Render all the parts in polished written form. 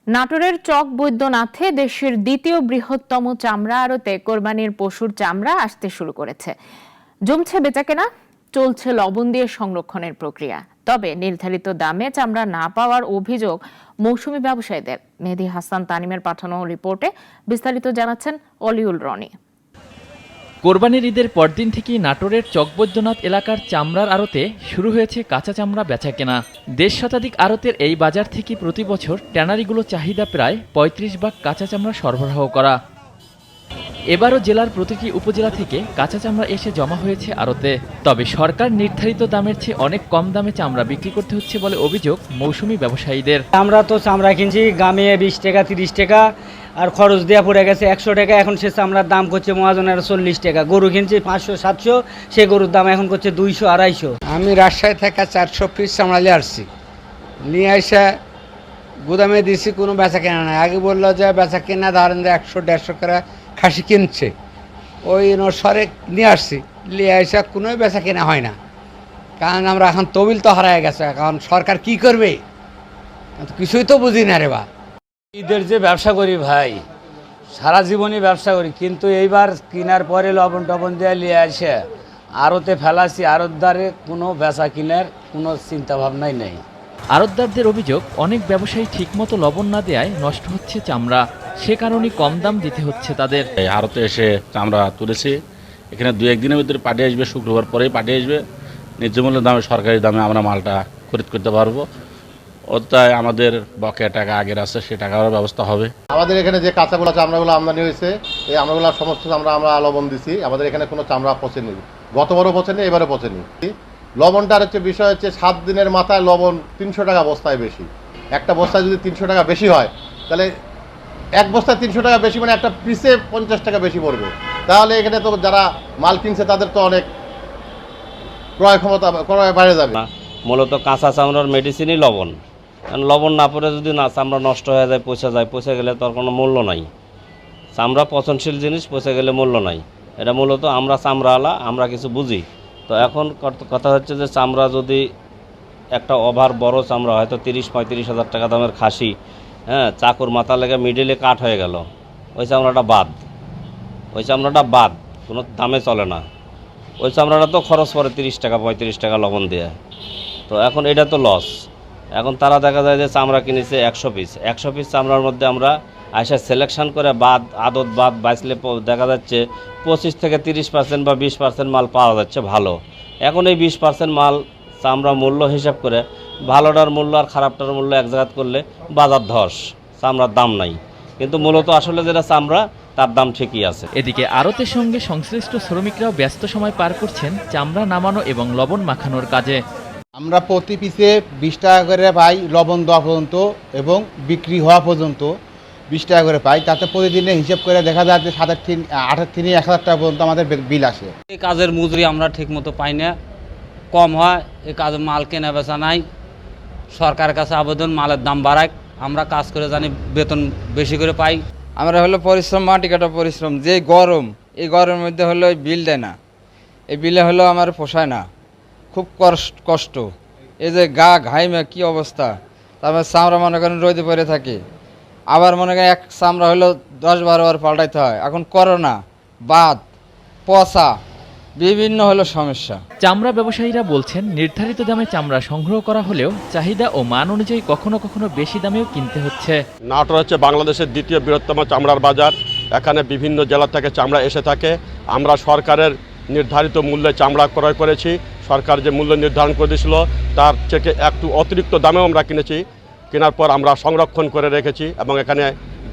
নাটোরের চক বৈদ্যনাথে দেশের দ্বিতীয় বৃহত্তম চামড়া আড়তে কোরবানির পশুর চামড়া আসতে শুরু করেছে। জমছে বেচাকেনা, চলছে লবণ দিয়ে সংরক্ষণের প্রক্রিয়া। তবে নির্ধারিত দামে চামড়া না পাওয়ার অভিযোগ মৌসুমী ব্যবসায়ীদের। মেহেদী হাসান তানিমের পাঠানো রিপোর্টে বিস্তারিত জানাচ্ছেন অলিউল রনি। কোরবানির ঈদের পরদিন থেকেই নাটোরের চকবৈদ্যনাথ এলাকার চামড়ার আড়তে শুরু হয়েছে কাঁচা চামড়া বেচাকেনা। ১.৫ শতাধিক আড়তের এই বাজার থেকে প্রতি বছর ট্যানারিগুলো চাহিদা প্রায় ৩৫ ভাগ কাঁচা চামড়া সরবরাহ করা। এবারও জেলার প্রতিটি উপজেলা থেকে কাঁচা চামড়া এসে জমা হয়েছে আড়তে। তবে সরকার নির্ধারিত দামের চেয়ে অনেক কম দামে চামড়া বিক্রি করতে হচ্ছে বলে অভিযোগ মৌসুমী ব্যবসায়ীদের। আমরা তো চামড়া কিনছি গ্রামে ২০ টাকা ৩০ টাকা, আর খরচ দেওয়া পড়ে গেছে ১০০ টাকা। এখন সে চামড়ার দাম করছে মহাজনের ৪০ টাকা। গরু কিনছি ৫০০ ৭০০, সে গরুর দাম এখন করছে ২০০ ২৫০। আমি রাজশাহী থেকে ৪০০ পিস চামড়া নিয়ে আসছি, নিয়ে এসে গুদামে দিয়েছি, কোনো বেচা কেনা নাই। আগে বললো যে বেচা কেনা ধরেন যে ১০০-১৫০ করে খাসি কিনছে, ওই অনুসারে নিয়ে আসছি, নিয়ে এসে কোনো বেচা কেনা হয় না। কারণ আমরা এখন তবিল তো হারায় গেছে, এখন সরকার কি করবে কিছুই তো বুঝি না রে বা। ঈদের যে ব্যবসা করি ভাই, সারা জীবনই ব্যবসা করি, কিন্তু এইবার কেনার পরে লবণ টবণ দিয়ে নিয়ে আসে আড়তে ফেলাছি, আড়তদারে কোনো বেচা কেনার কোনো চিন্তা ভাবনাই নেই। আড়তদারদের অভিযোগ, অনেক ব্যবসায়ী ঠিকমতো লবণ না দেয়ায় নষ্ট হচ্ছে চামড়া, সে কারণে কম দাম দিতে হচ্ছে তাদের। আড়তে এসে চামড়া তুলেছি, এখানে ২-১ দিনের ভিতরে পাঠিয়ে আসবে, শুক্রবার পরেই পাঠিয়ে আসবে। ন্যায্য মূল্য দামে, সরকারি দামে আমরা মালটা খরিদ করতে পারবো। ওটাই আমাদের বকেয়া টাকা আগের আছে, সে টাকার ব্যবস্থা হবে। আমাদের এখানে যে কাঁচাগুলো চামড়াগুলো আমদানি হয়েছে, এই আমরাগুলো সমস্ত চামড়া আমরা লবণ দিছি। আমাদের এখানে কোনো চামড়া পচেনি, গতবারও পচেনি, এবারও পচেনি। লবণটার বিষয় হচ্ছে ৭ দিনের মাথায় লবণ ৩০০ টাকা বস্তায় বেশি। একটা বস্তায় যদি ৩০০ টাকা বেশি হয়, তাহলে এক বস্তায় ৩০০ টাকা বেশি মানে একটা পিসে ৫০ টাকা বেশি পড়বে। তাহলে এখানে তো যারা মাল কিনছে তাদের তো অনেক ক্রয় ক্ষমতা বাইরে যাবে। মূলত কাঁচা চামড়ার মেডিসিনই লবণ। কারণ লবণ না পড়ে যদি না চামড়া নষ্ট হয়ে যায়, পচে গেলে তার কোনো মূল্য নাই। চামড়া পচনশীল জিনিস, পচে গেলে মূল্য নাই। এটা মূলত আমরা চামড়াওয়ালা, আমরা কিছু বুঝি। তো এখন কথা হচ্ছে যে চামড়া যদি একটা ওভার বড় চামড়া হয়তো ৩০-৩৫ হাজার টাকা দামের খাসি, হ্যাঁ, চাকুর মাথা লেগে মিডিলে কাট হয়ে গেল, ওই চামড়াটা বাদ, কোনো দামে চলে না। ওই চামড়াটা তো খরচ পড়ে ৩০ টাকা ৩৫ টাকা লবণ দিয়ে। তো এখন এটা তো লস। এখন তারা দেখা যায় যে চামড়া কিনেছে ১০০ পিস চামড়ার মধ্যে আমরা আইসা সিলেকশন করে আদত বাদ বাঁচলে দেখা যাচ্ছে ২৫ থেকে ৩০% বা ২০% মাল পাওয়া যাচ্ছে ভালো। এখন এই ২০% মাল চামড়া মূল্য হিসাব করে ভালোটার মূল্য আর খারাপটার মূল্য এক জায়গা করলে বাজার ধস, চামড়ার দাম নাই। কিন্তু মূলত আসলে যেটা চামড়া, তার দাম ঠিকই আছে। এদিকে আড়তের সঙ্গে সংশ্লিষ্ট শ্রমিকরাও ব্যস্ত সময় পার করছেন চামড়া নামানো এবং লবণ মাখানোর কাজে। আমরা প্রতি পিসে ২০ টাকা করে পাই লবণ দেওয়া পর্যন্ত, এবং বিক্রি হওয়া পর্যন্ত ২০ টাকা করে পাই। তাতে প্রতিদিনে হিসেব করে দেখা যায় যে ৮ থেকে ১,০০০ টাকা পর্যন্ত আমাদের বিল আসে। এই কাজের মজুরি আমরা ঠিকমতো পাই না, কম হয়। এই কাজে মাল কেনা বেচা নাই। সরকারের কাছে আবেদন, মালের দাম বাড়ায়, আমরা কাজ করে জানি বেতন বেশি করে পাই। আমরা হলো পরিশ্রম, মাটি কাটা পরিশ্রম। যে গরম, এই গরমের মধ্যে হলো বিল দেয় না, এই বিলে হলো আমার পোষায় না, খুব কষ্ট। এই যে ঘাইমে কি অবস্থা, তারপরে চামড়া মনে করেন রোদে পড়ে থাকে, আবার মনে করেন এক চামড়া হলো ১০-১২ বার পাল্টাইতে হয়। এখন করোনা, বাদ, পচা, বিভিন্ন হলো সমস্যা। চামড়া ব্যবসায়ীরা বলছেন, নির্ধারিত দামে চামড়া সংগ্রহ করা হলেও চাহিদা ও মান অনুযায়ী কখনো কখনো বেশি দামেও কিনতে হচ্ছে। নাটোর হচ্ছে বাংলাদেশের দ্বিতীয় বৃহত্তম চামড়ার বাজার। এখানে বিভিন্ন জেলা থেকে চামড়া এসে থাকে। আমরা সরকারের নির্ধারিত মূল্যে চামড়া ক্রয় করেছি। সরকার যে মূল্য নির্ধারণ করে দিয়েছিল তার থেকে একটু অতিরিক্ত দামেও আমরা কিনেছি। কেনার পর আমরা সংরক্ষণ করে রেখেছি, এবং এখানে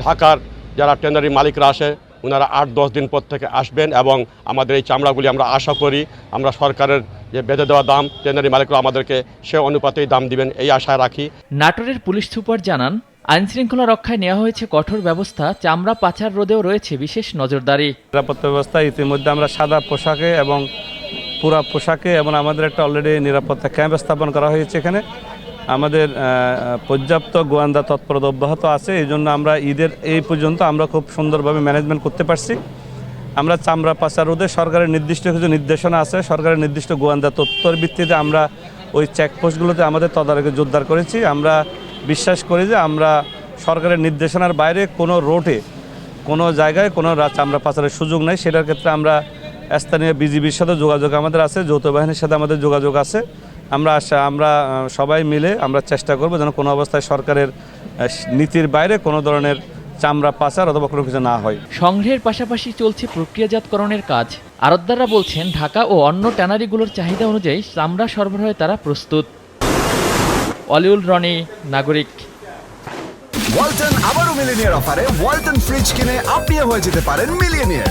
ঢাকার যারা ট্যানারি মালিকরা আসে, ওনারা ৮-১০ দিন পর থেকে আসবেন, এবং আমাদের এই চামড়াগুলি আমরা আশা করি আমরা সরকারের যে বেঁধে দেওয়া দাম, ট্যানারি মালিকরা আমাদেরকে সে অনুপাতেই দাম দিবেন, এই আশা রাখি। নাটোরের পুলিশ সুপার জানান, আইনশৃঙ্খলা রক্ষায় নেওয়া হয়েছে কঠোর ব্যবস্থা, চামড়া পাচার রোধেও রয়েছে বিশেষ নজরদারি। নিরাপত্তা ব্যবস্থা ইতিমধ্যে আমরা সাদা পোশাকে এবং পুরা পোশাকে, এবং আমাদের একটা অলরেডি নিরাপত্তা ক্যাম্প স্থাপন করা হয়েছে এখানে। আমাদের পর্যাপ্ত গোয়েন্দা তৎপরতা অব্যাহত আছে। এই জন্য আমরা ঈদের এই পর্যন্ত আমরা খুব সুন্দরভাবে ম্যানেজমেন্ট করতে পারছি। আমরা চামড়া পাচার রোধে সরকারের নির্দিষ্ট কিছু নির্দেশনা আছে, সরকারের নির্দিষ্ট গোয়েন্দা তথ্যের ভিত্তিতে আমরা ওই চেকপোস্টগুলোতে আমাদের তদারকি জোরদার করেছি। আমরা বিশ্বাস করি যে আমরা সরকারের নির্দেশনার বাইরে কোনো রোডে কোনো জায়গায় কোনো চামড়া পাচারের সুযোগ নেই। সেটার ক্ষেত্রে আমরা স্থানীয় বিজিবির সাথে যোগাযোগ আমাদের আছে, যৌথ বাহিনীর সাথে আমাদের যোগাযোগ আছে। আমরা সবাই মিলে আমরা চেষ্টা করব যেন কোনো অবস্থায় সরকারের নীতির বাইরে কোনো ধরনের চামড়া পাচার অথবা কোনো কিছু না হয়। সংগ্রহের পাশাপাশি চলছে প্রক্রিয়াজাতকরণের কাজ। আড়তদাররা বলছেন ঢাকা ও অন্য ট্যানারিগুলোর চাহিদা অনুযায়ী চামড়া সরবরাহে তারা প্রস্তুত। অলিউল রনি, নাগরিক। ওয়ালটন আবারও মিলিনিয়ার অফারে ওয়ালটন ফ্রিজ কিনে আপনিও হয়ে যেতে পারেন মিলিয়নিয়ার।